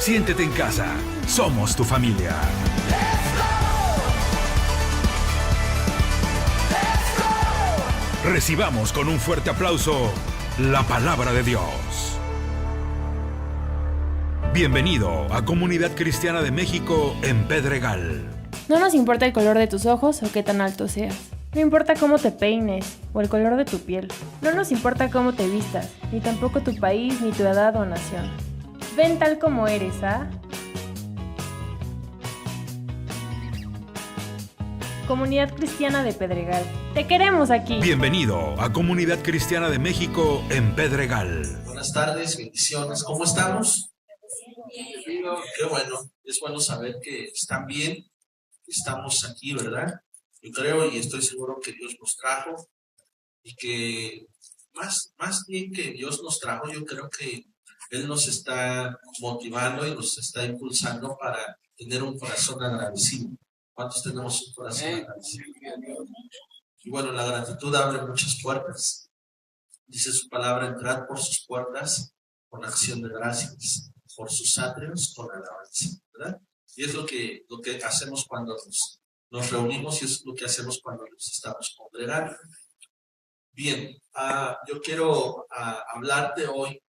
Siéntete en casa. Somos tu familia. Recibamos con un fuerte aplauso la palabra de Dios. Bienvenido a Comunidad Cristiana de México en Pedregal. No nos importa el color de tus ojos o qué tan alto seas. No importa cómo te peines o el color de tu piel. No nos importa cómo te vistas, ni tampoco tu país, ni tu edad o nación. Ven tal como eres, ¿ah? Comunidad Cristiana de Pedregal. ¡Te queremos aquí! Bienvenido a Comunidad Cristiana de México en Pedregal. Buenas tardes, bendiciones. ¿Cómo estamos? Qué bueno, es bueno saber que están bien, que estamos aquí, ¿verdad? Yo creo y estoy seguro que Dios nos trajo y que más bien que Dios nos trajo, yo creo que Él nos está motivando y nos está impulsando para tener un corazón agradecido. ¿Cuántos tenemos un corazón agradecido? Y bueno, la gratitud abre muchas puertas. Dice su palabra, entrad por sus puertas con acción de gracias, por sus atrios con alabanza, ¿verdad? Y es lo que hacemos cuando nos reunimos y es lo que hacemos cuando nos estamos congregando. Bien, yo quiero hablarte hoy.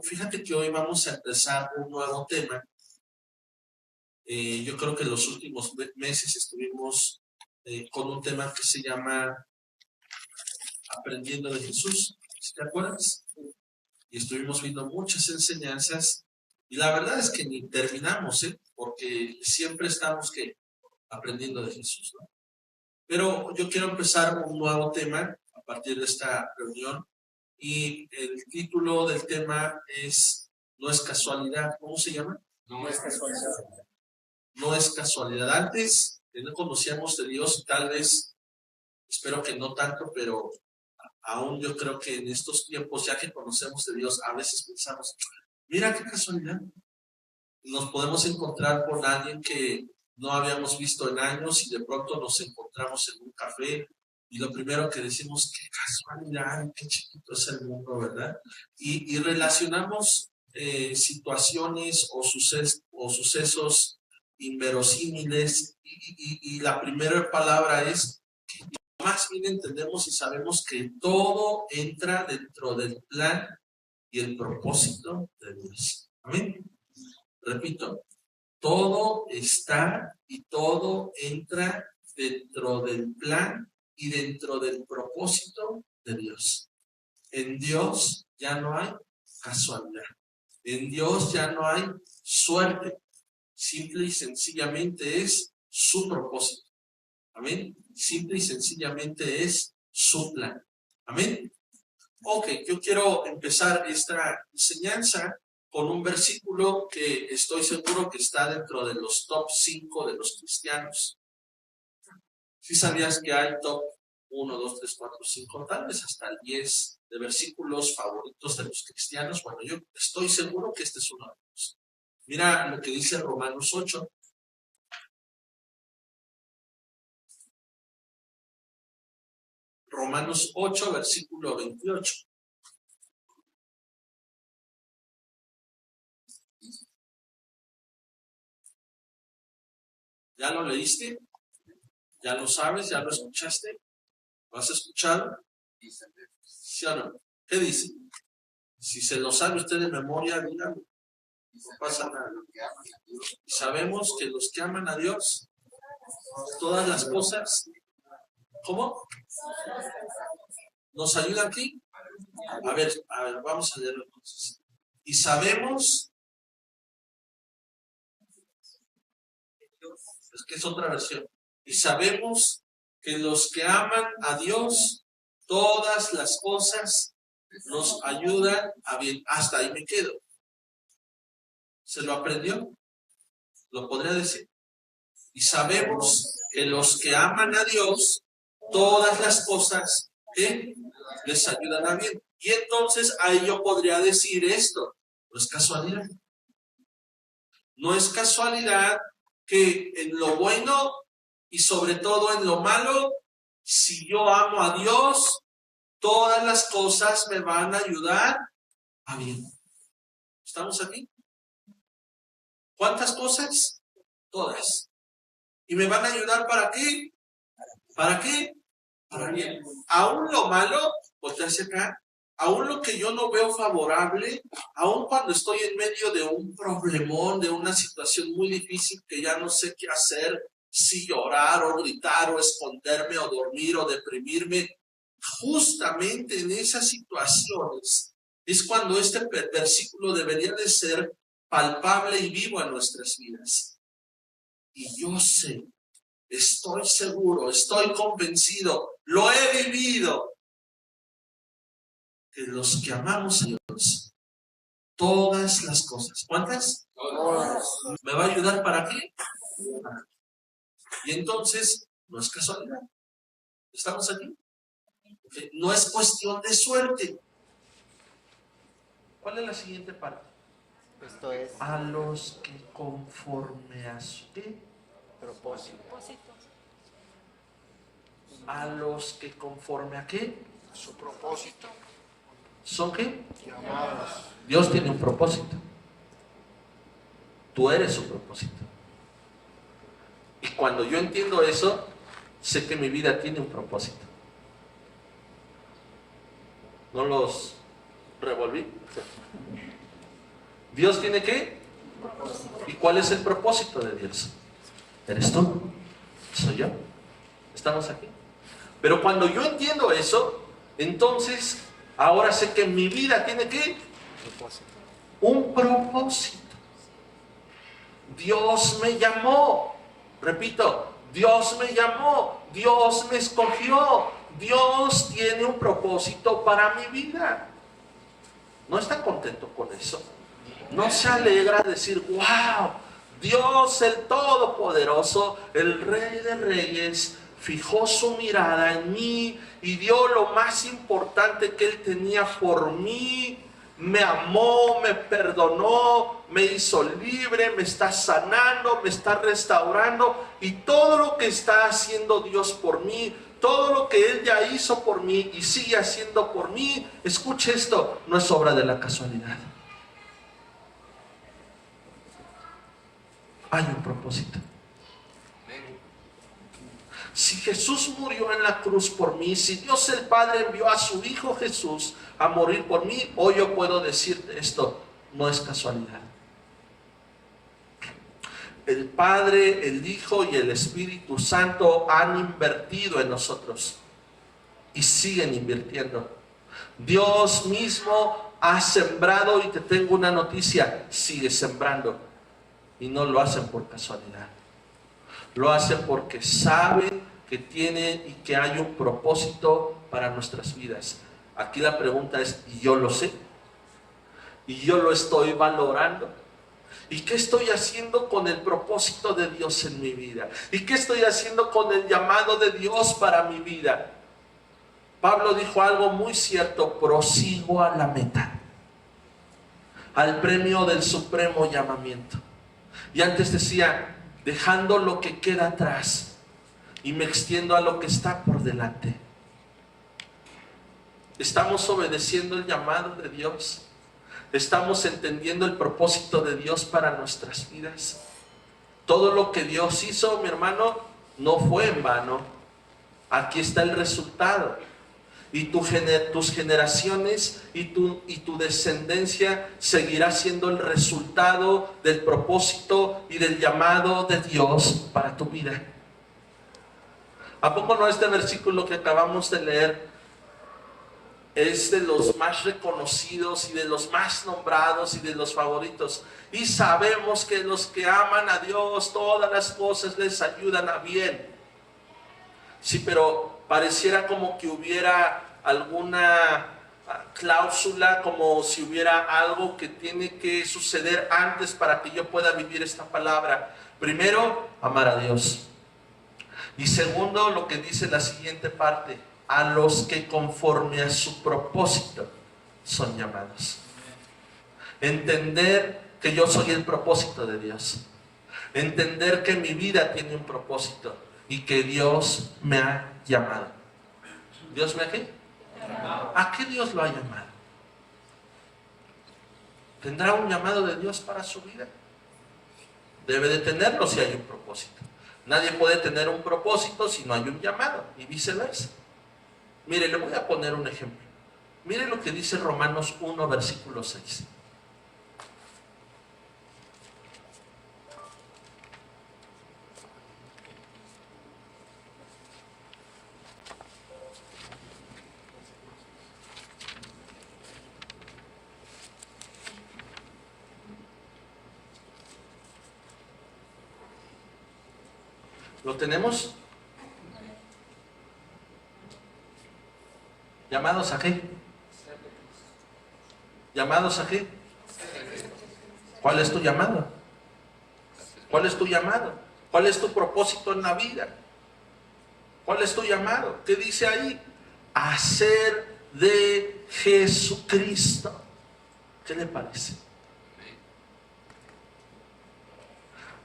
Fíjate que hoy vamos a empezar un nuevo tema. Yo creo que en los últimos meses estuvimos con un tema que se llama Aprendiendo de Jesús. ¿Sí te acuerdas? Y estuvimos viendo muchas enseñanzas y la verdad es que ni terminamos, porque siempre estamos aprendiendo de Jesús, ¿no? Pero yo quiero empezar un nuevo tema a partir de esta reunión y el título del tema es No es casualidad. ¿Cómo se llama? No es casualidad. No es casualidad. Antes que no conocíamos de Dios, tal vez, espero que no tanto, pero aún yo creo que en estos tiempos, ya que conocemos de Dios, a veces pensamos, mira qué casualidad. Nos podemos encontrar con alguien que no habíamos visto en años y de pronto nos encontramos en un café y lo primero que decimos, qué casualidad, qué chiquito es el mundo, ¿verdad? Y relacionamos situaciones o sucesos inverosímiles y la primera palabra es que más bien entendemos y sabemos que todo entra dentro del plan y el propósito de Dios. Amén. Repito, todo está y todo entra dentro del plan y dentro del propósito de Dios. En Dios ya no hay casualidad. En Dios ya no hay suerte. Simple y sencillamente es su propósito. Amén. Simple y sencillamente es su plan. Amén. Ok, yo quiero empezar esta enseñanza con un versículo que estoy seguro que está dentro de los top 5 de los cristianos. ¿Sí sabías que hay top 1, 2, 3, 4, 5, tal vez hasta el 10 de versículos favoritos de los cristianos? Bueno, yo estoy seguro que este es uno de ellos. Mira lo que dice Romanos 8. Romanos 8, versículo 28. ¿Ya lo leíste? ¿Ya lo sabes? ¿Ya lo escuchaste? ¿Lo has escuchado? ¿Sí o no? ¿Qué dice? Si se lo sabe usted de memoria, dígalo. No pasa nada. Y sabemos que los que aman a Dios, todas las cosas, ¿cómo? ¿Nos ayuda aquí? A ver, vamos a leerlo entonces. Y sabemos, es que es otra versión. Y sabemos que los que aman a Dios, todas las cosas nos ayudan a bien. Hasta ahí me quedo. ¿Se lo aprendió? ¿Lo podría decir? Y sabemos que los que aman a Dios, todas las cosas les ayudan a bien. Y entonces ahí yo podría decir esto. No es casualidad. No es casualidad que en lo bueno y sobre todo en lo malo, si yo amo a Dios, todas las cosas me van a ayudar a bien. ¿Estamos aquí? ¿Cuántas cosas? Todas. ¿Y me van a ayudar para qué? ¿Para qué? Para bien. Aún lo malo, pues ya se acá. Aún lo que yo no veo favorable, aún cuando estoy en medio de un problemón, de una situación muy difícil que ya no sé qué hacer, si llorar o gritar o esconderme o dormir o deprimirme, justamente en esas situaciones es cuando este versículo debería de ser palpable y vivo en nuestras vidas. Y yo sé, estoy seguro, estoy convencido, lo he vivido, que los que amamos a Dios, todas las cosas, ¿cuántas? Todas. ¿Me va a ayudar para qué? Y entonces, no es casualidad. ¿Estamos aquí? Okay. No es cuestión de suerte. ¿Cuál es la siguiente parte? Esto es A los que conforme a su propósito. A los que conforme a qué? Su propósito. ¿Son qué? Llamados. Dios tiene un propósito. Tú eres su propósito. Y cuando yo entiendo eso, sé que mi vida tiene un propósito. ¿No los revolví? ¿Dios tiene qué? ¿Y cuál es el propósito de Dios? ¿Eres tú? ¿Soy yo? ¿Estamos aquí? Pero cuando yo entiendo eso, entonces ahora sé que mi vida tiene ¿qué? Un propósito. Dios me llamó. Repito, Dios me llamó. Dios me escogió. Dios tiene un propósito para mi vida. ¿No está contento con eso? ¿No se alegra decir, wow, Dios el Todopoderoso, el Rey de Reyes, fijó su mirada en mí y dio lo más importante que Él tenía por mí? Me amó, me perdonó, me hizo libre, me está sanando, me está restaurando, y todo lo que está haciendo Dios por mí, todo lo que Él ya hizo por mí y sigue haciendo por mí, escuche esto, no es obra de la casualidad. Hay un propósito. Si Jesús murió en la cruz por mí, si Dios el Padre envió a su Hijo Jesús a morir por mí, hoy yo puedo decirte esto, no es casualidad. El Padre, el Hijo y el Espíritu Santo han invertido en nosotros y siguen invirtiendo. Dios mismo ha sembrado, y te tengo una noticia, sigue sembrando, y no lo hacen por casualidad. Lo hacen porque saben que tienen y que hay un propósito para nuestras vidas. Aquí la pregunta es, ¿y yo lo sé? ¿Y yo lo estoy valorando? ¿Y qué estoy haciendo con el propósito de Dios en mi vida? ¿Y qué estoy haciendo con el llamado de Dios para mi vida? Pablo dijo algo muy cierto: prosigo a la meta, al premio del supremo llamamiento. Y antes decía, dejando lo que queda atrás y me extiendo a lo que está por delante. ¿Estamos obedeciendo el llamado de Dios? ¿Estamos entendiendo el propósito de Dios para nuestras vidas? Todo lo que Dios hizo, mi hermano, no fue en vano. Aquí está el resultado. Y tus generaciones y tu descendencia seguirá siendo el resultado del propósito y del llamado de Dios para tu vida. ¿A poco no este versículo que acabamos de leer es de los más reconocidos y de los más nombrados y de los favoritos? Y sabemos que los que aman a Dios, todas las cosas les ayudan a bien. Sí, pero pareciera como que hubiera alguna cláusula, como si hubiera algo que tiene que suceder antes para que yo pueda vivir esta palabra. Primero, amar a Dios. Y segundo, lo que dice la siguiente parte: a los que conforme a su propósito son llamados. Entender que yo soy el propósito de Dios. Entender que mi vida tiene un propósito y que Dios me ha llamado. ¿Dios me ha qué? ¿A qué Dios lo ha llamado? ¿Tendrá un llamado de Dios para su vida? debe de tenerlo si hay un propósito. Nadie puede tener un propósito si no hay un llamado, y viceversa. Mire, le voy a poner un ejemplo. Mire lo que dice Romanos 1, versículo 6. ¿Lo tenemos? ¿Llamados a qué? ¿Llamados a qué? ¿Cuál es tu llamado? ¿Cuál es tu llamado? ¿Cuál es tu propósito en la vida? ¿Cuál es tu llamado? ¿Qué dice ahí? Hacer de Jesucristo. ¿Qué le parece?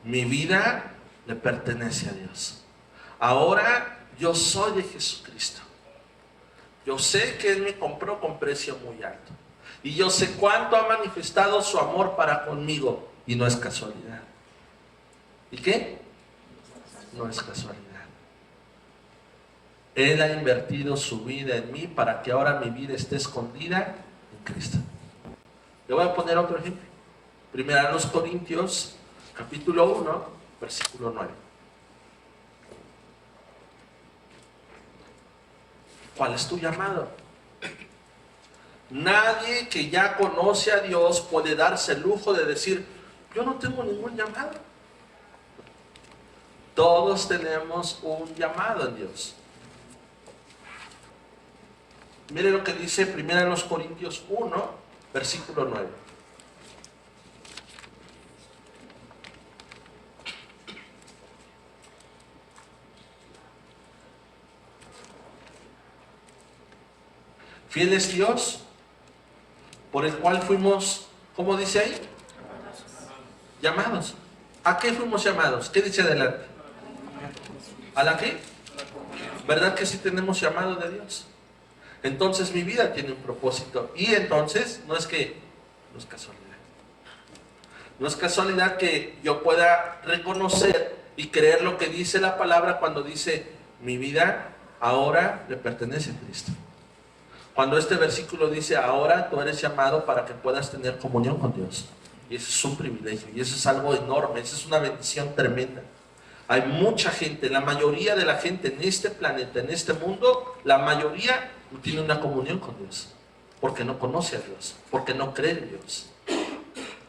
Mi vida le pertenece a Dios. Ahora yo soy de Jesucristo. Yo sé que Él me compró con precio muy alto. Y yo sé cuánto ha manifestado su amor para conmigo. Y no es casualidad. ¿Y qué? No es casualidad. Él ha invertido su vida en mí para que ahora mi vida esté escondida en Cristo. Le voy a poner otro ejemplo. Primera a los Corintios, capítulo 1, versículo 9. ¿Cuál es tu llamado? Nadie que ya conoce a Dios puede darse el lujo de decir, yo no tengo ningún llamado. Todos tenemos un llamado en Dios. Mire lo que dice 1 Corintios 1, versículo 9. Fiel es Dios, por el cual fuimos, ¿cómo dice ahí? Llamados. ¿A qué fuimos llamados? ¿Qué dice adelante? ¿A la qué? ¿Verdad que sí tenemos llamado de Dios? Entonces mi vida tiene un propósito. Y entonces, no es casualidad. No es casualidad que yo pueda reconocer y creer lo que dice la palabra cuando dice, mi vida ahora le pertenece a Cristo. Cuando este versículo dice, ahora tú eres llamado para que puedas tener comunión con Dios. Y eso es un privilegio, y eso es algo enorme, eso es una bendición tremenda. Hay mucha gente, la mayoría de la gente en este planeta, en este mundo, la mayoría no tiene una comunión con Dios. Porque no conoce a Dios, porque no cree en Dios.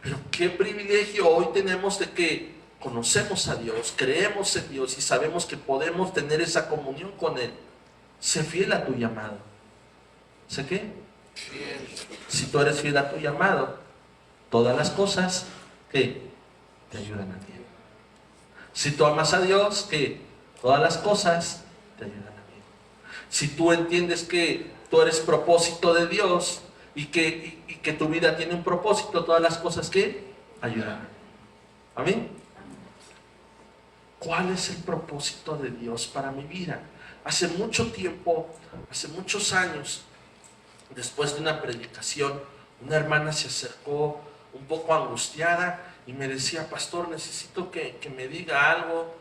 Pero qué privilegio hoy tenemos de que conocemos a Dios, creemos en Dios y sabemos que podemos tener esa comunión con Él. Sé fiel a tu llamado. ¿Sé qué? Si tú eres fiel a tu llamado, todas las cosas que te ayudan a ti. Si tú amas a Dios, que todas las cosas te ayudan a ti. Si tú entiendes que tú eres propósito de Dios y que tu vida tiene un propósito, todas las cosas que ayudan a ti. ¿Amén? ¿Cuál es el propósito de Dios para mi vida? Hace mucho tiempo, hace muchos años, después de una predicación, una hermana se acercó un poco angustiada y me decía, pastor, necesito que me diga algo.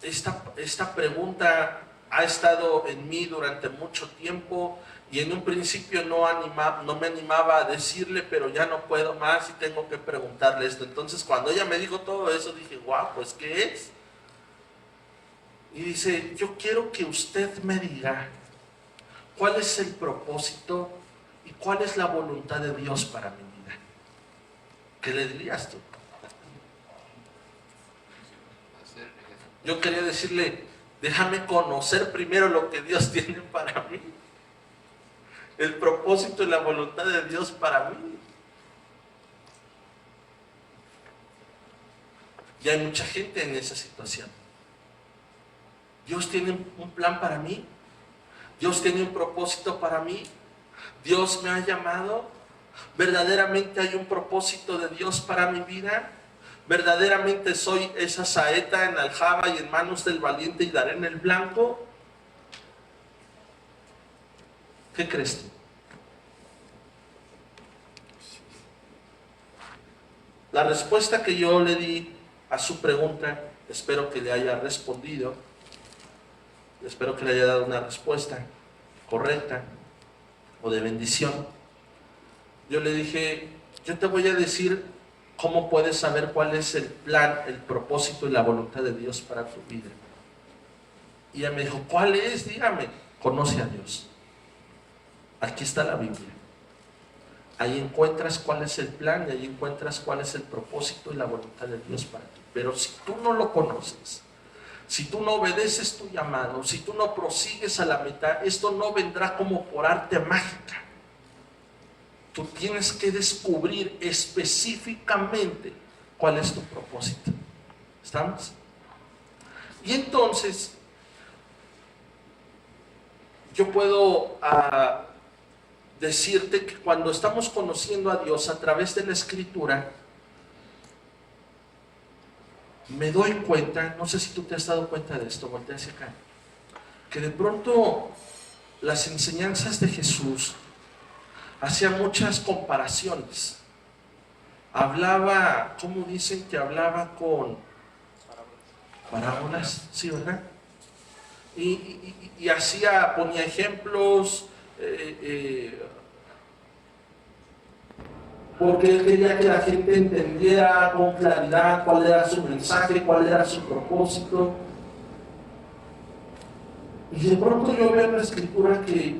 Esta pregunta ha estado en mí durante mucho tiempo y en un principio no me animaba a decirle, pero ya no puedo más y tengo que preguntarle esto. Entonces cuando ella me dijo todo eso, dije, wow, pues ¿qué es? Y dice, yo quiero que usted me diga cuál es el propósito y cuál es la voluntad de Dios para mi vida. ¿Qué le dirías tú? Yo quería decirle, déjame conocer primero lo que Dios tiene para mí. El propósito y la voluntad de Dios para mí. Y hay mucha gente en esa situación. Dios tiene un plan para mí. Dios tiene un propósito para mí. Dios me ha llamado. ¿Verdaderamente hay un propósito de Dios para mi vida? ¿Verdaderamente soy esa saeta en aljaba y en manos del valiente y daré en el blanco? ¿Qué crees tú? La respuesta que yo le di a su pregunta, espero que le haya respondido, espero que le haya dado una respuesta correcta o de bendición. Yo le dije, yo te voy a decir cómo puedes saber cuál es el plan, el propósito y la voluntad de Dios para tu vida. Y ella me dijo, ¿cuál es? Dígame. Conoce a Dios. Aquí está la Biblia. Ahí encuentras cuál es el plan y ahí encuentras cuál es el propósito y la voluntad de Dios para ti. Pero si tú no lo conoces, si tú no obedeces tu llamado, si tú no prosigues a la meta, esto no vendrá como por arte mágica. Tú tienes que descubrir específicamente cuál es tu propósito. ¿Estamos? Y entonces, yo puedo decirte que cuando estamos conociendo a Dios a través de la Escritura, me doy cuenta, no sé si tú te has dado cuenta de esto, voltea hacia acá, que de pronto las enseñanzas de Jesús hacían muchas comparaciones. Hablaba, ¿cómo dicen que hablaba con parábolas? Sí, ¿verdad? Y ponía ejemplos, porque él quería que la gente entendiera con claridad cuál era su mensaje, cuál era su propósito. Y de pronto yo veo en la Escritura que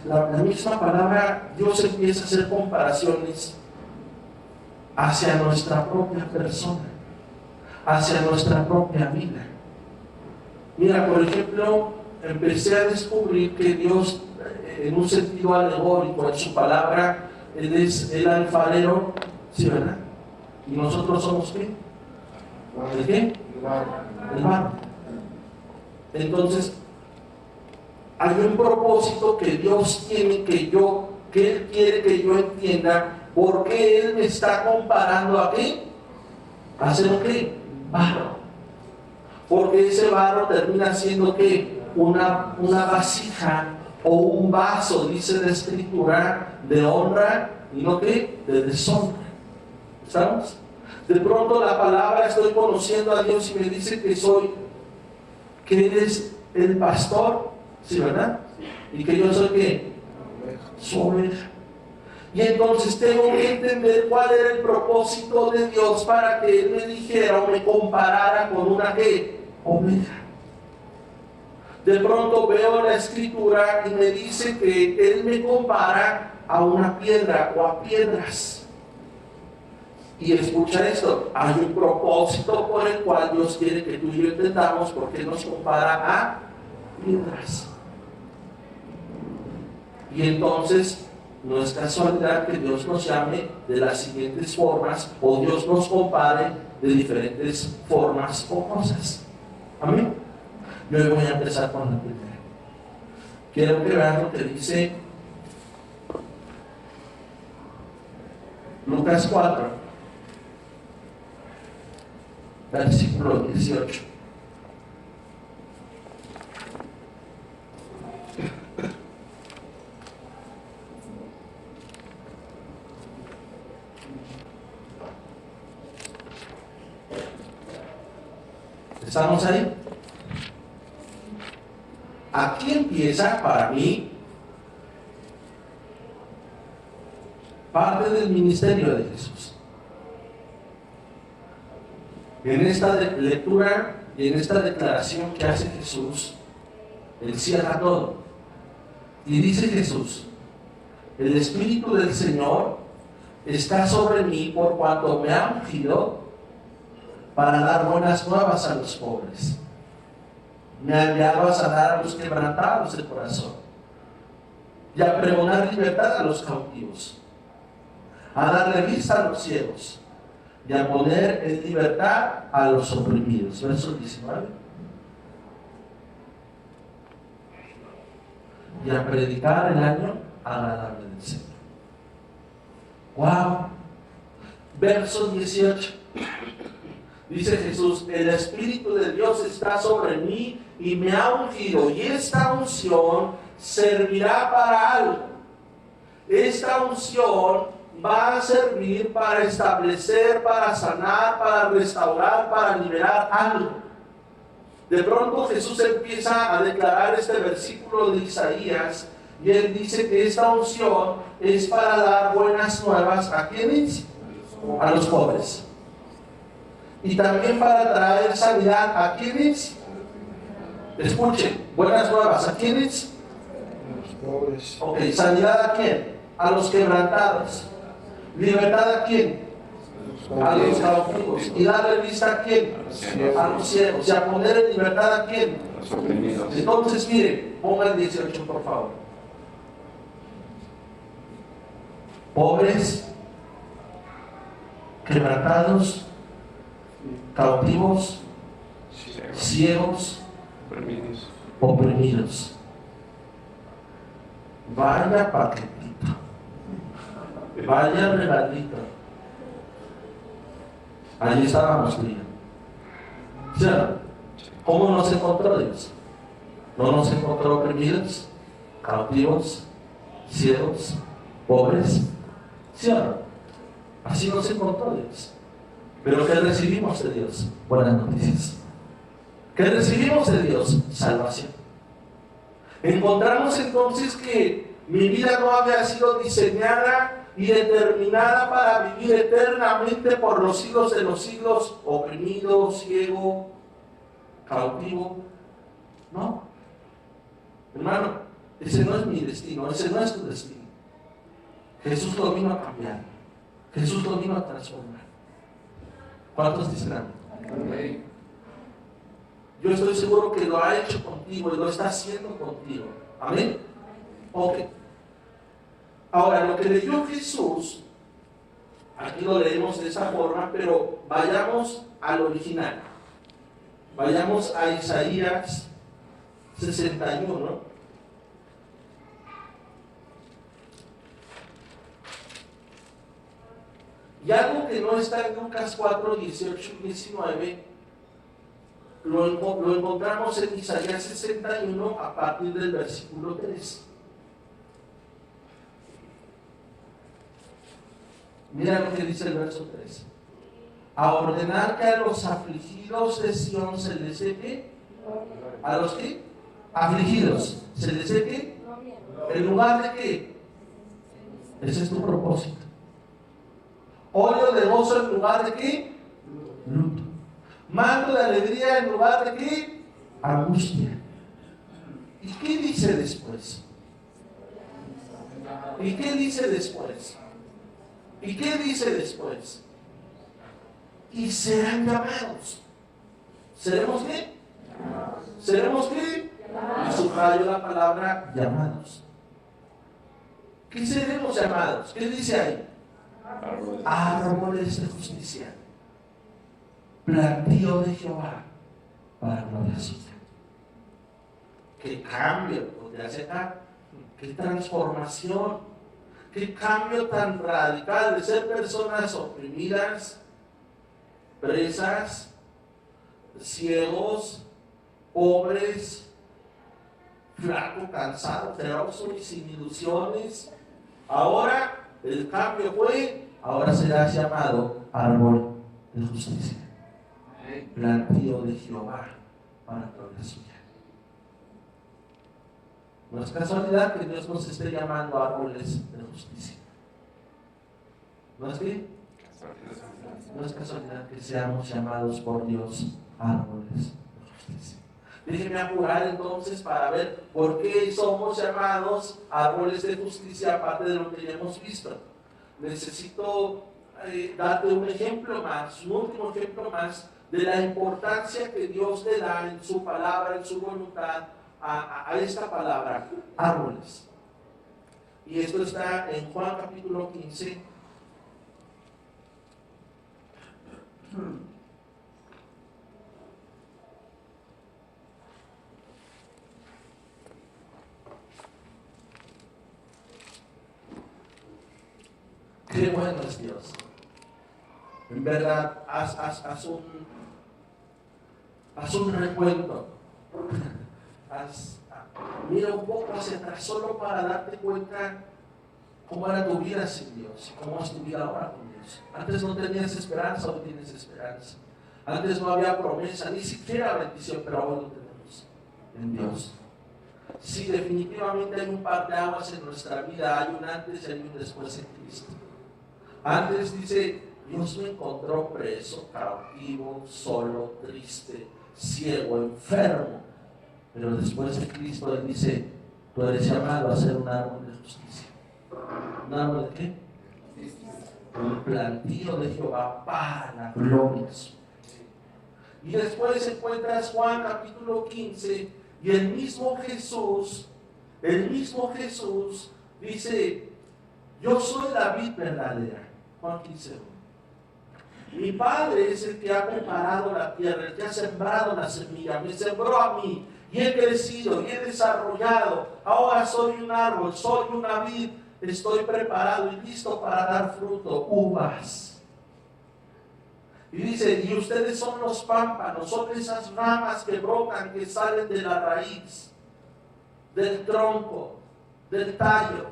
la misma palabra, Dios empieza a hacer comparaciones hacia nuestra propia persona, hacia nuestra propia vida. Mira, por ejemplo, empecé a descubrir que Dios, en un sentido alegórico, en su palabra, Él es el alfarero, ¿sí, verdad? ¿Y nosotros somos qué? ¿El qué? El barro. Entonces, hay un propósito que Dios tiene que Él quiere que yo entienda, por qué Él me está comparando a qué? ¿A hacer un qué? Barro. Porque ese barro termina siendo ¿qué? Una vasija o un vaso, dice la Escritura, de honra y no ¿qué? De deshonra. ¿Estamos? De pronto la palabra, estoy conociendo a Dios y me dice que Él es el pastor, ¿sí, verdad? Y que yo soy ¿qué? Su oveja. Y entonces tengo que entender cuál era el propósito de Dios para que Él me dijera o me comparara con una ¿qué? Oveja. De pronto veo la Escritura y me dice que Él me compara a una piedra o a piedras. Y escucha esto, hay un propósito por el cual Dios quiere que tú y yo entendamos por qué nos compara a piedras. Y entonces no es casualidad que Dios nos llame de las siguientes formas o Dios nos compare de diferentes formas o cosas. Amén. Yo hoy voy a empezar con la primera. Quiero que vean lo que dice Lucas 4, versículo 18. ¿Estamos ahí? Aquí empieza para mí parte del ministerio de Jesús. En esta lectura y en esta declaración que hace Jesús, Él cierra todo. Y dice Jesús, el Espíritu del Señor está sobre mí por cuanto me ha ungido para dar buenas nuevas a los pobres. Me ha enviado a sanar a los quebrantados de corazón y a pregonar libertad a los cautivos, a darle vista a los ciegos y a poner en libertad a los oprimidos. Verso 19. Y a predicar el año agradable del Señor. ¡Wow! Verso 18. Dice Jesús, el Espíritu de Dios está sobre mí y me ha ungido, y esta unción servirá para algo. Esta unción va a servir para establecer, para sanar, para restaurar, para liberar algo. De pronto Jesús empieza a declarar este versículo de Isaías y él dice que esta unción es para dar buenas nuevas ¿a quiénes? A los pobres. Y también para traer sanidad ¿a quiénes? Escuchen, buenas nuevas ¿a quiénes? Pobres. Ok, sanidad ¿a quién? A los quebrantados. Libertad ¿a quién? A los cautivos. ¿Y darle vista a quién? A los ciegos. ¿Y a poner en libertad a quién? Entonces, miren, pongan el 18 por favor. Pobres, quebrantados, cautivos, ciegos, oprimidos. Vaya paquetito. Vaya regalito. Allí estábamos, tío. ¿Sí o no? ¿Cómo nos encontró Dios? ¿No nos encontró oprimidos, cautivos, ciegos, pobres? ¿Sí o no? Así nos encontró Dios. ¿Pero qué recibimos de Dios? Buenas noticias. ¿Qué recibimos de Dios? Salvación. Encontramos entonces que mi vida no había sido diseñada y determinada para vivir eternamente por los siglos de los siglos, oprimido, ciego, cautivo. No, hermano, ese no es mi destino, ese no es tu destino. Jesús lo vino a cambiar, Jesús lo vino a transformar. ¿Cuántos dicen amén? Yo estoy seguro que lo ha hecho contigo y lo está haciendo contigo. Amén. Ok. Ahora, lo que leyó Jesús, aquí lo leemos de esa forma, pero vayamos al original. Vayamos a Isaías 61. Y algo que no está en Lucas 4, 18 y 19, lo encontramos en Isaías 61 a partir del versículo 3. Mira lo que dice el verso 3. A ordenar que a los afligidos de Sión se les seque. ¿A los qué? Afligidos. ¿Se les seque? ¿En lugar de qué? Ese es tu propósito. Óleo de gozo en lugar de qué? Luto. Manto de alegría en lugar de qué? Angustia. ¿Y qué dice después? ¿Y qué dice después? ¿Y qué dice después? Y serán llamados. ¿Seremos qué? ¿Seremos qué? Y subrayo la palabra llamados. ¿Qué seremos llamados? ¿Qué dice ahí? Árboles de justicia. Plantío de Jehová para gloria suya. Qué cambio, podría ser qué transformación. Qué cambio tan radical de ser personas oprimidas, presas, ciegos, pobres, flaco, cansado, feroz y sin ilusiones. Ahora el cambio fue, ahora serás llamado árbol de justicia, plantío de Jehová para gloria suya. No es casualidad que Dios nos esté llamando árboles de justicia. ¿No es qué? No es casualidad que seamos llamados por Dios árboles de justicia. Déjenme apurar entonces para ver por qué somos llamados árboles de justicia aparte de lo que ya hemos visto. Necesito darte un ejemplo más, un último ejemplo más de la importancia que Dios le da en su palabra, en su voluntad, a esta palabra, árboles. Y esto está en Juan capítulo 15. Qué bueno es Dios. En verdad, haz un recuento. Mira un poco hacia atrás solo para darte cuenta ¿Cómo era tu vida sin Dios? ¿Cómo es tu vida ahora con Dios? Antes no tenías esperanza, hoy tienes esperanza. Antes no había promesa, ni siquiera bendición, pero hoy lo tenemos en Dios. Sí, definitivamente hay un par de aguas en nuestra vida, hay un antes y hay un después en Cristo. Antes dice, Dios me encontró preso, cautivo, solo, triste, ciego, enfermo. Pero después de Cristo Él dice, tú eres llamado a ser un árbol de justicia. ¿Un árbol de qué? Un plantío de Jehová para la gloria. Y después encuentras Juan capítulo 15 y el mismo Jesús dice, yo soy la vid verdadera. Juan 15. Mi Padre es el que ha preparado la tierra, el que ha sembrado la semilla, me sembró a mí y he crecido y he desarrollado. Ahora soy un árbol, soy una vid, estoy preparado y listo para dar fruto, uvas. Y dice, y ustedes son los pámpanos, son esas ramas que brotan, que salen de la raíz, del tronco, del tallo.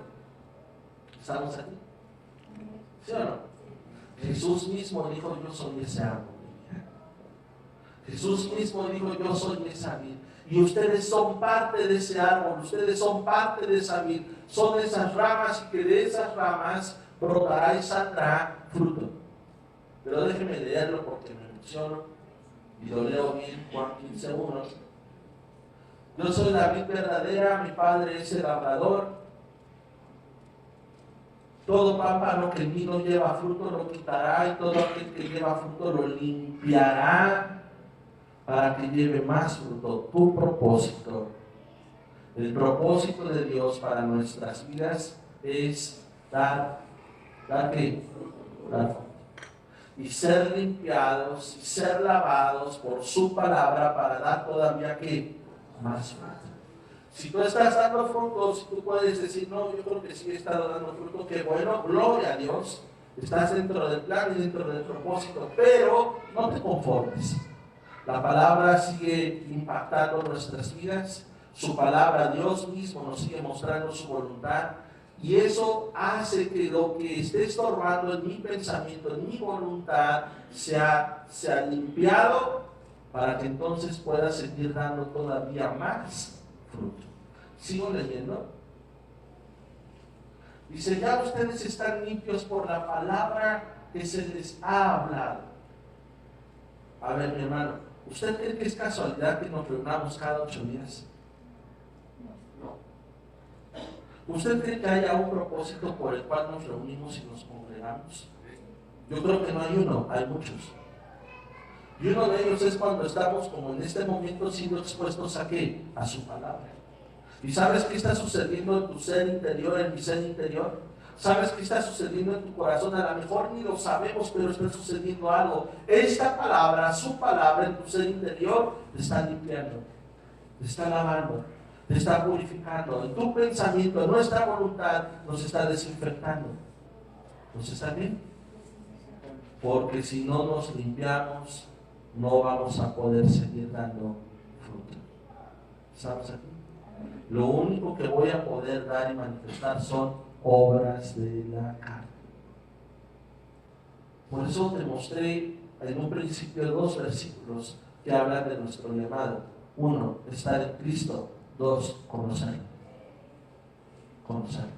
¿Estamos aquí? ¿Sí o no? Jesús mismo dijo, yo soy ese árbol. Jesús mismo dijo, yo soy esa vid. Y ustedes son parte de ese árbol, ustedes son parte de esa vid. Son esas ramas y que de esas ramas brotará y saldrá fruto. Pero déjenme leerlo porque me emociono y lo leo bien, Juan 15:1. Yo soy la vid verdadera, mi Padre es el labrador. Todo pámpano que en mí no lleva fruto lo quitará y todo aquel que lleva fruto lo limpiará para que lleve más fruto. Tu propósito, el propósito de Dios para nuestras vidas es dar ¿qué? Dar fruto. Y ser limpiados y ser lavados por su palabra para dar todavía ¿qué? Más fruto. Si tú estás dando frutos, si tú puedes decir, no, yo creo que sí he estado dando fruto, que bueno, gloria a Dios, estás dentro del plan y dentro del propósito, pero no te conformes. La palabra sigue impactando nuestras vidas, su palabra, Dios mismo nos sigue mostrando su voluntad, y eso hace que lo que esté estorbando en mi pensamiento, en mi voluntad, sea limpiado, para que entonces pueda seguir dando todavía más fruto. Sigo leyendo. Dice, ya ustedes están limpios por la palabra que se les ha hablado. A ver, mi hermano, ¿usted cree que es casualidad que nos reunamos cada 8 días? No. ¿Usted cree que haya un propósito por el cual nos reunimos y nos congregamos? Yo creo que no hay uno, hay muchos. Y uno de ellos es cuando estamos, como en este momento, siendo expuestos ¿a qué? A su palabra. ¿Y sabes qué está sucediendo en tu ser interior, en mi ser interior? ¿Sabes qué está sucediendo en tu corazón? A lo mejor ni lo sabemos, pero está sucediendo algo. Esta palabra, su palabra en tu ser interior, te está limpiando, te está lavando, te está purificando. En tu pensamiento, en nuestra voluntad, nos está desinfectando. ¿Nos está bien? Porque si no nos limpiamos, no vamos a poder seguir dando fruto. ¿Estamos aquí? Lo único que voy a poder dar y manifestar son obras de la carne. Por eso te mostré en un principio 2 versículos que hablan de nuestro llamado. 1, estar en Cristo. 2, conocerlo. Conocerlo.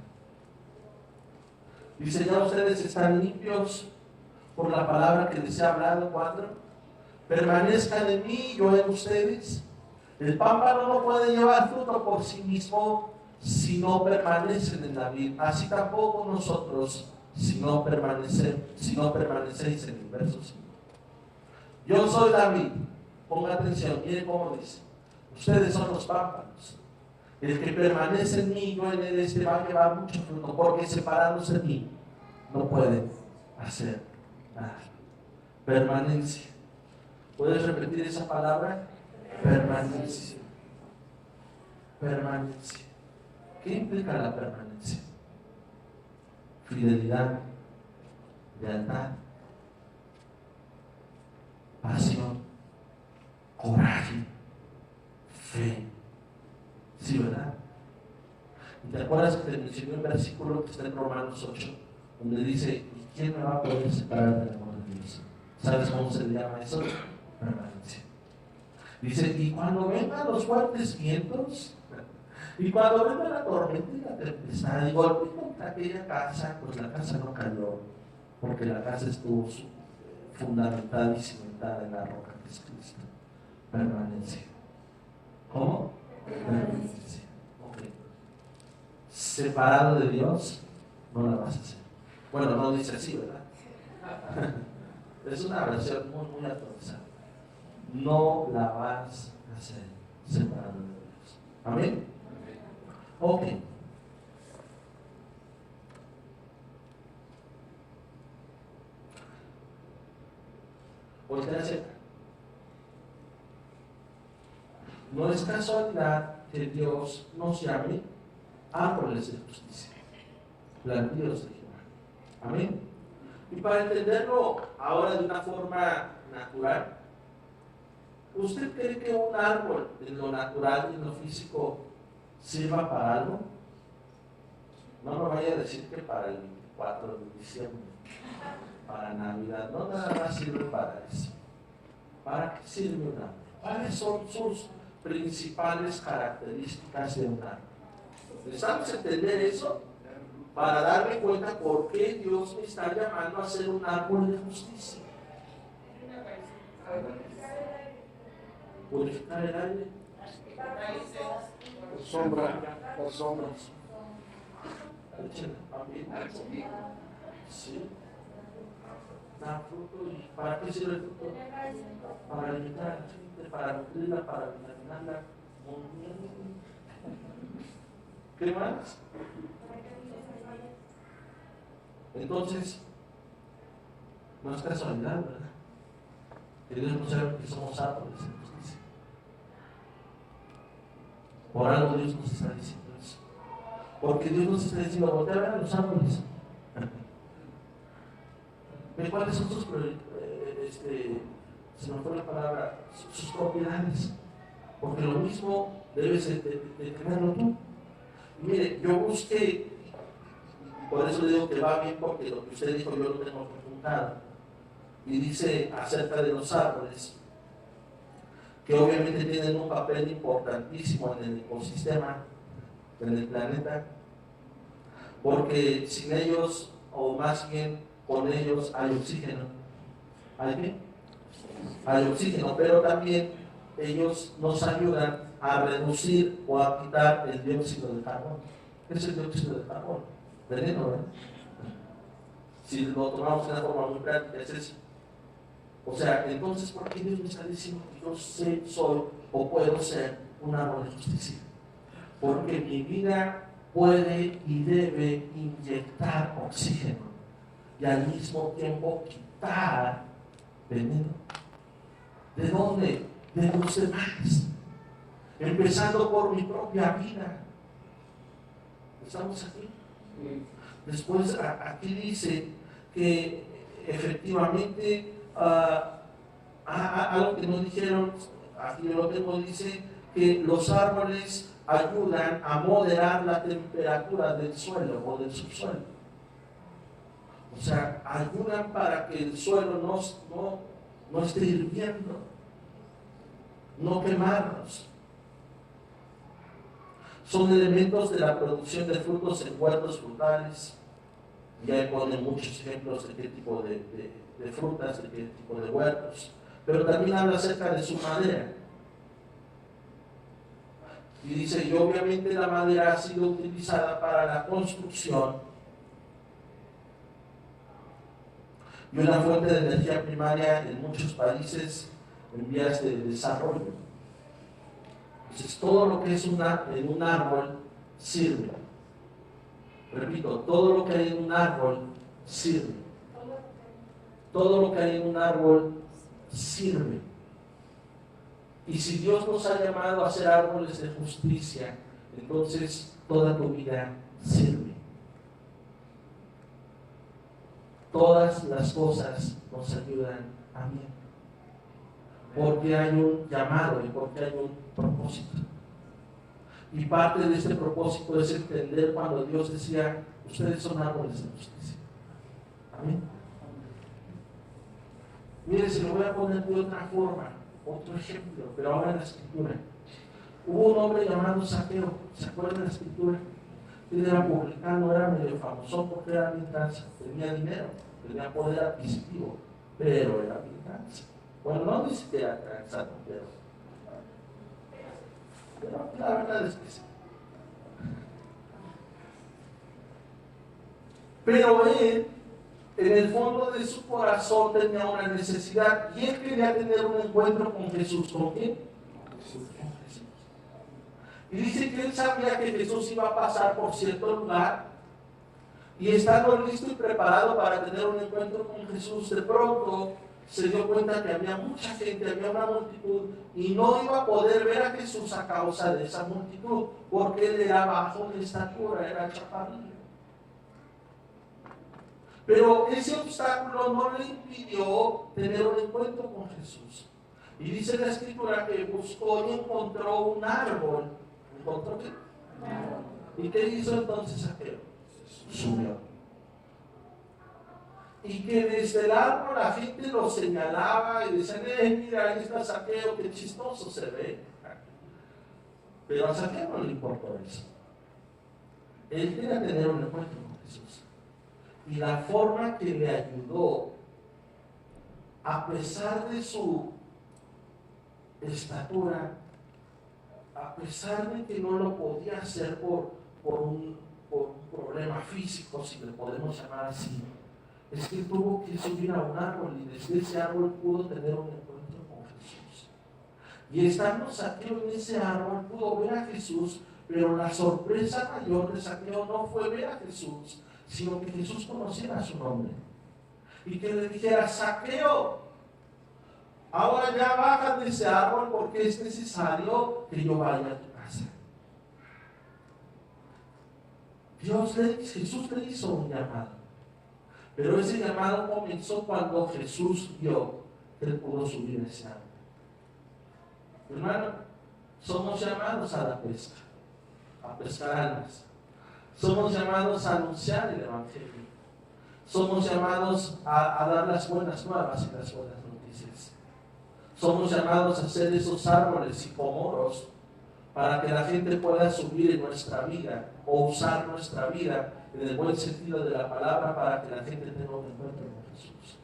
Dice, ya ustedes están limpios por la palabra que les he hablado. 4, permanezcan en mí, yo en ustedes. El pámpano no puede llevar fruto por sí mismo si no permanecen en la vid. Así tampoco nosotros si no permanecéis en el verso 5. Yo soy la vid. Ponga atención, mire cómo dice. Ustedes son los pámpanos. El que permanece en mí, yo en él, va a llevar mucho fruto, porque separados de mí no pueden hacer nada. Permanencia. ¿Puedes repetir esa palabra? Permanencia. Permanencia. ¿Qué implica la permanencia? Fidelidad, lealtad, pasión, coraje, fe. ¿Sí, verdad? ¿Y te acuerdas acuerdas que te mencioné un versículo que está en Romanos 8, donde dice, ¿y quién me va a poder separar del amor de Dios? ¿Sabes cómo se le llama eso? Permanencia. Dice, y cuando vengan los fuertes vientos, y cuando venga la tormenta y la tempestad, y golpe contra aquella casa, pues la casa no cayó, porque la casa estuvo fundamentada y cimentada en la roca que es Cristo. Permanencia. ¿Cómo? Permanencia. Ok. Separado de Dios, no la vas a hacer. Bueno, no dice así, ¿verdad? Es una versión muy actualizada. No la vas a hacer separado de Dios. ¿Amén? Ok. Voltea cerca. No es casualidad que Dios nos llame árboles de justicia, plantíos de Jehová. Amén. Y para entenderlo ahora de una forma natural, ¿usted cree que un árbol en lo natural y en lo físico sirva para algo? No me vaya a decir que para el 24 de diciembre, para Navidad, no nada más sirve para eso. ¿Para qué sirve un árbol? ¿Cuáles son sus principales características de un árbol? ¿Necesitamos entender eso? Para darme cuenta por qué Dios me está llamando a ser un árbol de justicia. Purificar el aire. Por sombra. Sí. Da fruto. ¿Y para qué sirve el fruto? Para alimentar a la gente, para nutrirla, para vitaminarla. ¿Qué más? Entonces, no es casualidad, ¿verdad? Que Dios no sabe que somos árboles de justicia. Por algo Dios nos está diciendo eso. Porque Dios nos está diciendo, voltea a ver a los árboles. ¿Ve cuáles son sus se me fue la palabra, sus propiedades? Porque lo mismo debes de tenerlo tú. Y mire, yo busqué, por eso le digo que va bien, porque lo que usted dijo yo lo tengo apuntado. Y dice acerca de los árboles, que obviamente tienen un papel importantísimo en el ecosistema, en el planeta, porque sin ellos, o más bien con ellos, hay oxígeno. ¿Hay qué? Hay oxígeno, pero también ellos nos ayudan a reducir o a quitar el dióxido de carbono. ¿Qué es el dióxido de carbono? Veneno, ¿verdad? Si lo tomamos de una forma muy práctica, es eso. O sea, entonces, ¿por qué Dios me está diciendo que yo soy o puedo ser un árbol de justicia? Porque mi vida puede y debe inyectar oxígeno y al mismo tiempo quitar veneno. ¿De dónde? De los demás. Empezando por mi propia vida. ¿Estamos aquí? Después, aquí dice que efectivamente, algo que nos dijeron, aquí lo tengo, dice que los árboles ayudan a moderar la temperatura del suelo o del subsuelo. O sea, ayudan para que el suelo no esté hirviendo, no quemarnos. Son elementos de la producción de frutos en huertos frutales. Ya ponen muchos ejemplos de qué tipo de frutas, de qué tipo de huertos. Pero también habla acerca de su madera. Y dice, y obviamente la madera ha sido utilizada para la construcción y una fuente de energía primaria en muchos países en vías de desarrollo. Entonces, todo lo que es en un árbol sirve. Repito, todo lo que hay en un árbol sirve. Todo lo que hay en un árbol sirve. Y si Dios nos ha llamado a ser árboles de justicia, entonces toda tu vida sirve. Todas las cosas nos ayudan a bien. Porque hay un llamado y porque hay un propósito. Y parte de este propósito es entender cuando Dios decía, ustedes son árboles de justicia. Amén. Mire, se lo voy a poner de otra forma, otro ejemplo, pero ahora en la Escritura. Hubo un hombre llamado Zaqueo, ¿se acuerdan de la Escritura? Él era publicano, era medio famoso porque era bien cansa, tenía dinero, tenía poder adquisitivo, pero era bien cansa. Bueno, no dice que era cansado, pero la verdad es que sí. Pero él, en el fondo de su corazón, tenía una necesidad y él quería tener un encuentro con Jesús. ¿Con quién? Con Jesús. Y dice que él sabía que Jesús iba a pasar por cierto lugar y estando listo y preparado para tener un encuentro con Jesús, de pronto se dio cuenta que había mucha gente, había una multitud y no iba a poder ver a Jesús a causa de esa multitud, porque él era bajo de estatura, era chaparrillo. Pero ese obstáculo no le impidió tener un encuentro con Jesús. Y dice la Escritura que buscó y encontró un árbol. ¿Encontró qué? ¿Y qué hizo entonces Zaqueo? Subió. Y que desde el árbol la gente lo señalaba y decían, mira, ahí está Zaqueo, qué chistoso se ve. Pero a Zaqueo no le importó eso. Él quería tener un encuentro con Jesús. Y la forma que le ayudó, a pesar de su estatura, a pesar de que no lo podía hacer por un problema físico, si le podemos llamar así, es que tuvo que subir a un árbol y desde ese árbol pudo tener un encuentro con Jesús. Y estando Zaqueo en ese árbol pudo ver a Jesús, pero la sorpresa mayor de Zaqueo no fue ver a Jesús, sino que Jesús conociera su nombre y que le dijera, Zaqueo, ahora ya baja de ese árbol porque es necesario que yo vaya a tu casa. Jesús le hizo un llamado. Pero ese llamado comenzó cuando Jesús vio que él pudo subir ese árbol. Hermano, somos llamados a la pesca, a pescar almas. Somos llamados a anunciar el Evangelio. Somos llamados a dar las buenas nuevas y las buenas noticias. Somos llamados a ser esos árboles sicomoros para que la gente pueda subir en nuestra vida o usar nuestra vida en el buen sentido de la palabra para que la gente tenga un encuentro con Jesús.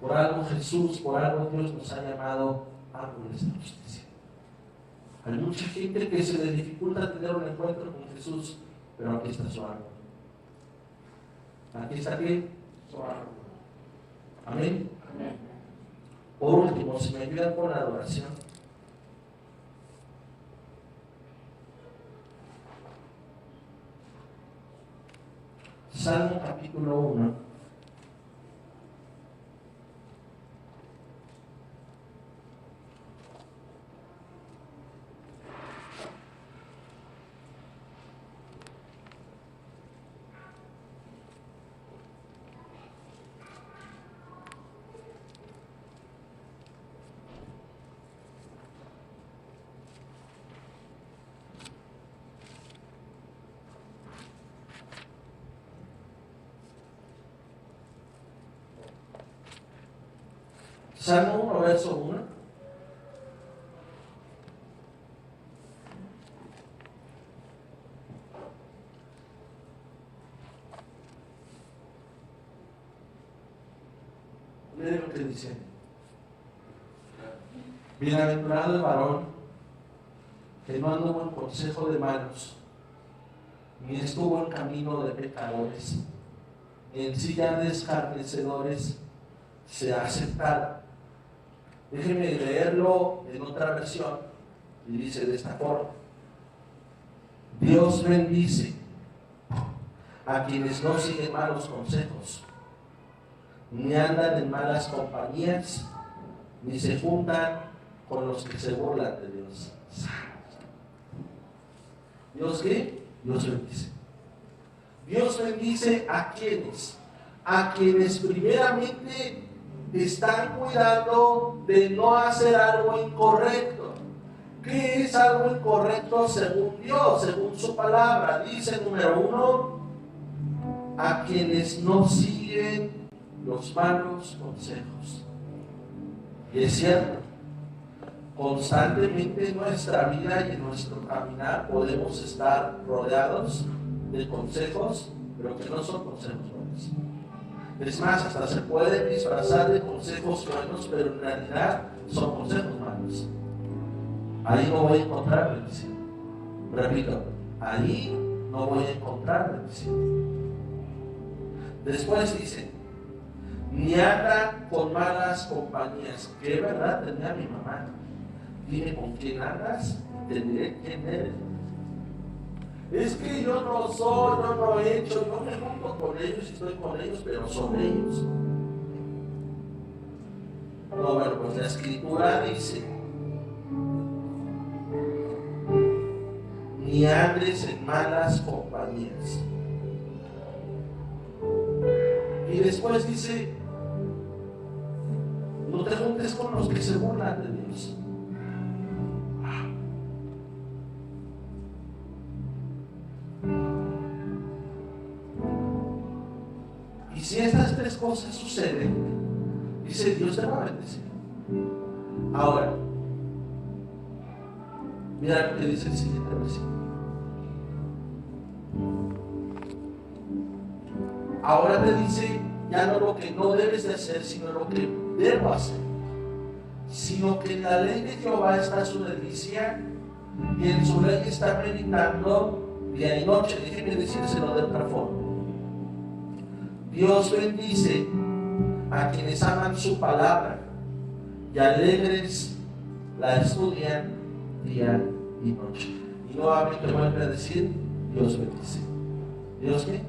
Por algo Jesús, por algo Dios nos ha llamado árboles de justicia. Hay mucha gente que se le dificulta tener un encuentro con Jesús, pero aquí está su árbol. Aquí está ¿qué? Su árbol. Amén. Amén. Por último, si me ayudan con la adoración. Salmo capítulo 1. Salmo 1, verso 1. Miren lo que dice. Bienaventurado el varón que no anduvo en consejo de malos, ni estuvo en camino de pecadores, ni en silla de escarnecedores se ha sentado. Déjenme leerlo en otra versión y dice de esta forma: Dios bendice a quienes no siguen malos consejos, ni andan en malas compañías, ni se juntan con los que se burlan de Dios. ¿Dios qué? Dios bendice. Dios bendice a quienes primeramente están cuidando de no hacer algo incorrecto. ¿Qué es algo incorrecto según Dios, según su palabra? Dice, número 1, a quienes no siguen los malos consejos. Y es cierto, constantemente en nuestra vida y en nuestro caminar podemos estar rodeados de consejos, pero que no son consejos buenos. Es más, hasta se pueden disfrazar de consejos buenos, pero en realidad son consejos malos. Ahí no voy a encontrar bendición. Repito, ahí no voy a encontrar bendición. Después dice, ni anda con malas compañías. Que verdad tenía mi mamá. Dime con quién andas y te diré quién eres. Es que yo no soy, yo no he hecho, yo me junto con ellos y estoy con ellos, pero son ellos. No, bueno, pues la escritura dice, ni andes en malas compañías. Y después dice, no te juntes con los que se burlan de Dios. Y si estas tres cosas suceden, dice, Dios te va a bendecir. Ahora, mira lo que dice el siguiente versículo. Ahora te dice ya no lo que no debes de hacer, sino lo que debo hacer. Sino que en la ley de Jehová está su delicia, y en su ley está meditando día y noche. Déjenme decírselo de otra forma. Dios bendice a quienes aman su palabra y alegres la estudian día y noche. Y nuevamente vuelve a decir, Dios bendice. ¿Dios qué?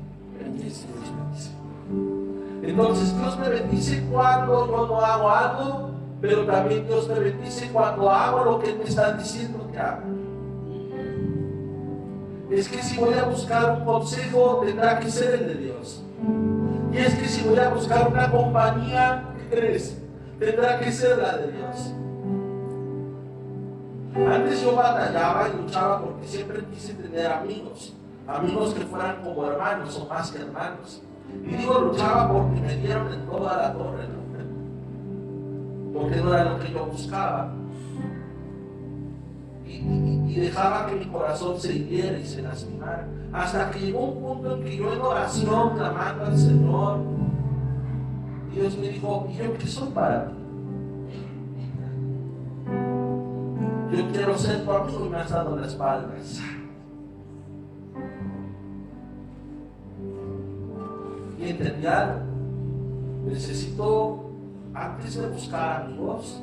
Bendice, Dios bendice. Entonces Dios me bendice cuando yo no hago algo, pero también Dios me bendice cuando hago lo que Él me está diciendo que haga. Es que si voy a buscar un consejo, tendrá que ser el de Dios. Y es que si voy a buscar una compañía, ¿qué crees? Tendrá que ser la de Dios. Antes yo batallaba y luchaba porque siempre quise tener amigos que fueran como hermanos o más que hermanos. Y digo luchaba porque me dieron en toda la torre, ¿no? Porque no era lo que yo buscaba. Y dejaba que mi corazón se hiriera y se lastimara. Hasta que llegó un punto en que yo en oración, clamando al Señor, Dios me dijo, ¿y yo qué soy para ti? Yo quiero ser tu amigo y me has dado la espalda. Y entendí algo. Necesito, antes de buscar amigos,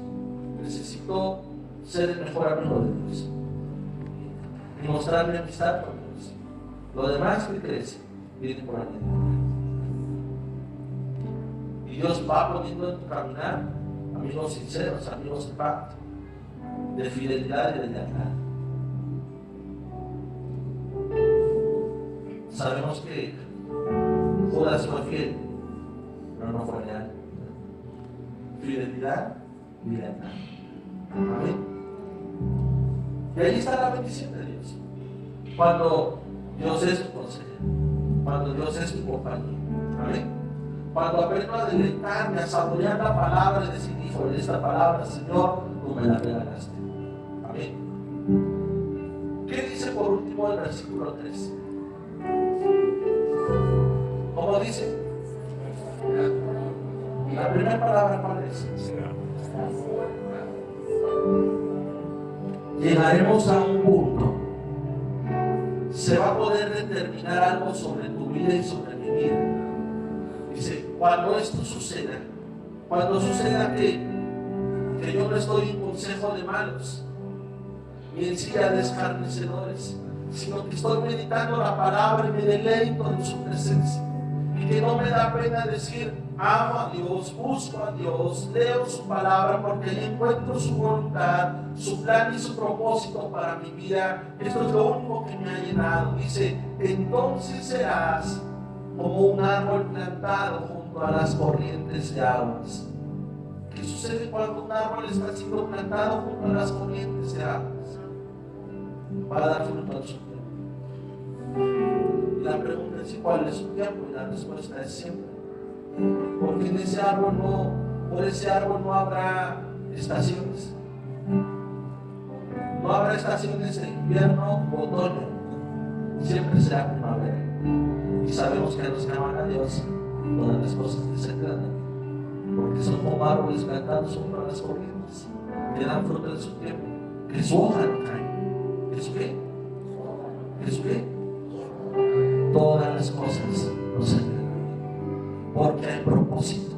necesito ser el mejor amigo de Dios y mostrar mi amistad con Dios. Lo demás que crece viene por aquí. Y Dios va poniendo en tu caminar amigos sinceros, amigos de pacto, de fidelidad y de lealtad. Sabemos que Judas fue fiel, pero no fue leal. Fidelidad y lealtad. Amén. Y ahí está la bendición de Dios. Cuando Dios es tu consejero, cuando Dios es tu compañero. Amén. Cuando aprendo a deleitarme, a saborear la palabra y decir, hijo, de esta palabra, Señor, tú me la regalaste. Amén. ¿Qué dice por último el versículo 3? ¿Cómo dice? La primera palabra, ¿cuál es? Llegaremos a un punto, se va a poder determinar algo sobre tu vida y sobre mi vida. Dice, cuando esto suceda, cuando suceda que yo no estoy en consejo de malos, ni en silla de escarnecedores, sino que estoy meditando la palabra y me deleito en su presencia. Y que no me da pena decir, amo a Dios, busco a Dios, leo su palabra porque ahí encuentro su voluntad, su plan y su propósito para mi vida. Esto es lo único que me ha llenado. Dice, entonces serás como un árbol plantado junto a las corrientes de aguas. ¿Qué sucede cuando un árbol está siendo plantado junto a las corrientes de aguas? va a dar fruto en su tiempo. Y la pregunta es cuál es su tiempo, y la respuesta es siempre. Porque en ese árbol por ese árbol no habrá estaciones. No habrá estaciones de invierno o otoño. Siempre será primavera. Y sabemos que los que aman a Dios todas las cosas les ayudan, porque son como árboles plantados junto a las corrientes, que dan fruto en su tiempo, que su hoja no cae. ¿Que su qué? ¿Que su qué? Todas las cosas nos ayudan, porque hay propósito,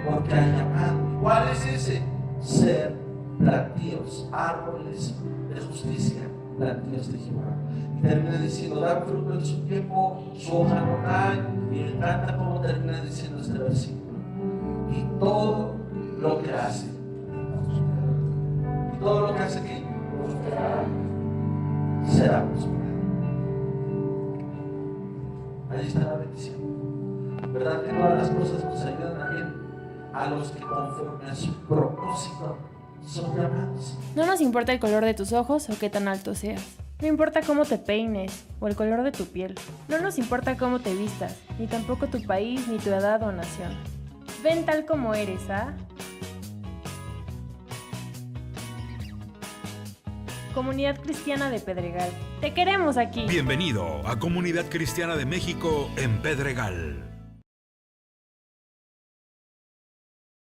porque hay llamado. ¿Cuál es ese? Ser plantíos, árboles de justicia, plantíos de Jehová. Y termina diciendo, dan fruto en su tiempo, su hoja no cae. Y me encanta cómo termina diciendo este versículo. Y todo lo que hace, ¿qué? Será prosperado. Ahí está la bendición. ¿Verdad que todas las cosas nos ayudan a bien? A los que conforme a su propósito son llamados. No nos importa el color de tus ojos o qué tan alto seas. No importa cómo te peines o el color de tu piel. No nos importa cómo te vistas, ni tampoco tu país, ni tu edad o nación. Ven tal como eres, ¿ah? Comunidad Cristiana de Pedregal. Te queremos aquí. Bienvenido a Comunidad Cristiana de México en Pedregal.